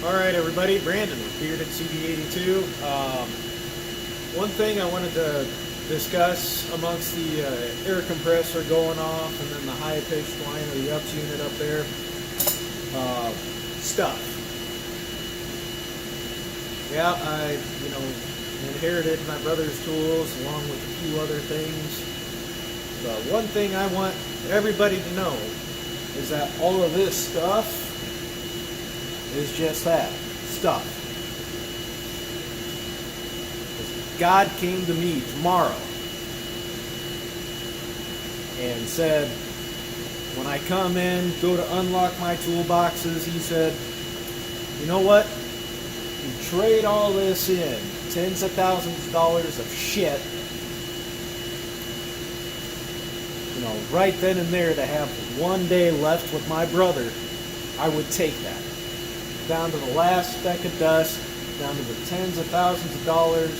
Alright everybody, Brandon with Bearded CB82. One thing I wanted to discuss amongst the air compressor going off and then the high-pitched line of the UPS unit up there, stuff. Yeah, I inherited my brother's tools along with a few other things. But one thing I want everybody to know is that all of this stuff is just that, stuff. God came to me tomorrow and said, when I come in, go to unlock my toolboxes, he said, you know what? You trade all this in, tens of thousands of dollars of shit, right then and there to have one day left with my brother, I would take that. Down to the last speck of dust, down to the tens of thousands of dollars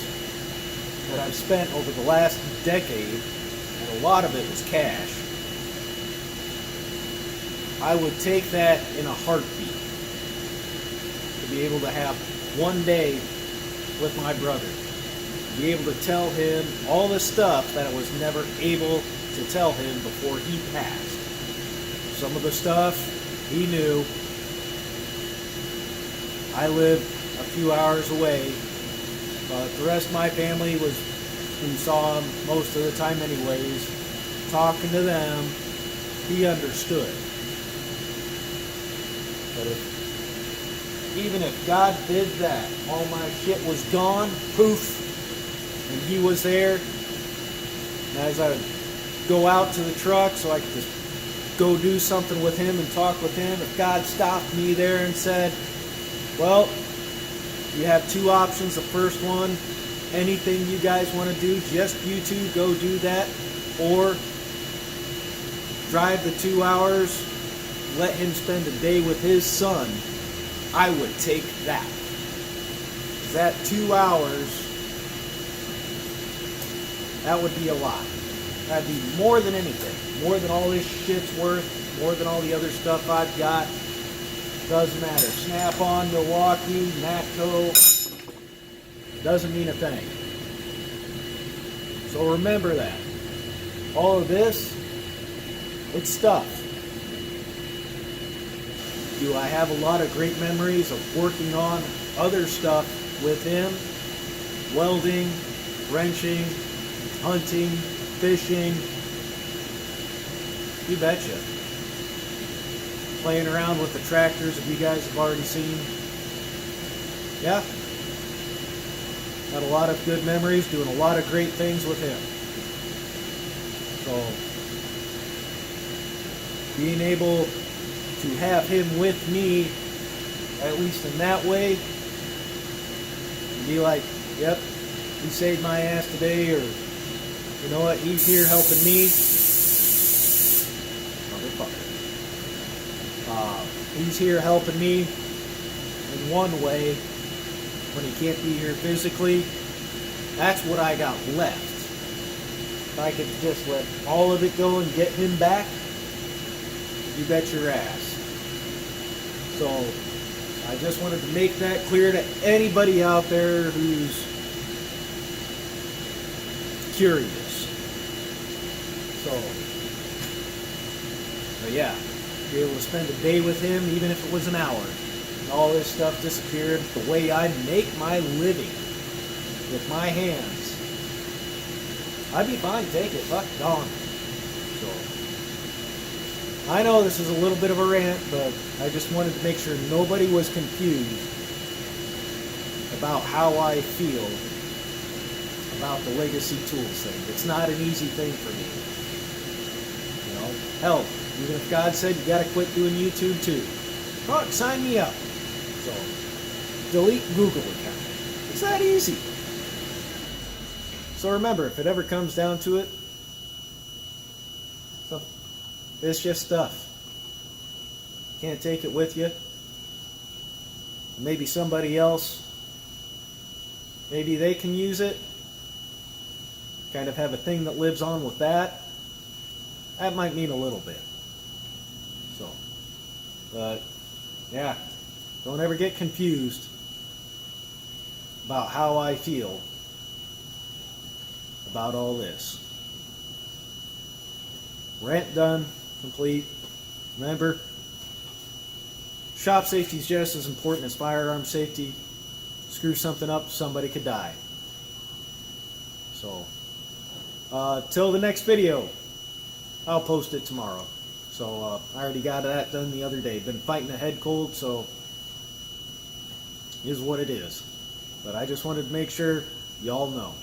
that I've spent over the last decade, and a lot of it was cash. I would take that in a heartbeat to be able to have one day with my brother, to be able to tell him all the stuff that I was never able to tell him before he passed. Some of the stuff he knew. I lived a few hours away, but the rest of my family was, who saw him most of the time anyways, talking to them, he understood. But even if God did that, all my shit was gone, poof, and he was there, and as I would go out to the truck so I could just go do something with him and talk with him, if God stopped me there and said, well, you have two options. The first one, anything you guys want to do, just you two go do that, or drive the 2 hours, let him spend a day with his son, I would take that. That 2 hours, that would be a lot. That'd be more than anything. More than all this shit's worth, more than all the other stuff I've got. Doesn't matter. Snap-on, Milwaukee, Natco, doesn't mean a thing. So remember that. All of this, it's stuff. Do I have a lot of great memories of working on other stuff with him? Welding, wrenching, hunting, fishing. You betcha. Playing around with the tractors that you guys have already seen. Yeah. Had a lot of good memories, doing a lot of great things with him. So, being able to have him with me, at least in that way, and be like, yep, he saved my ass today, or, you know what, he's here helping me. Motherfucker. He's here helping me in one way when he can't be here physically. That's what I got left. If I could just let all of it go and get him back, you bet your ass. So I just wanted to make that clear to anybody out there who's curious. But yeah. Be able to spend a day with him, even if it was an hour, and all this stuff disappeared. The way I make my living with my hands, I'd be fine, take it, fuck, gone. So I know this is a little bit of a rant, but I just wanted to make sure nobody was confused about how I feel about the legacy tools thing. It's not an easy thing for me. Hell, even if God said you gotta quit doing YouTube too, fuck, sign me up. So, delete Google account. It's that easy. So remember, if it ever comes down to it, so it's just stuff. Can't take it with you. Maybe somebody else, maybe they can use it. Kind of have a thing that lives on with that. That might mean a little bit. So, but yeah, Don't ever get confused about how I feel about all this. Rant done, complete. Remember, shop safety is just as important as firearm safety. Screw something up, somebody could die. So, till the next video, I'll post it tomorrow. So, I already got that done the other day. Been fighting a head cold, so is what it is. But I just wanted to make sure y'all know.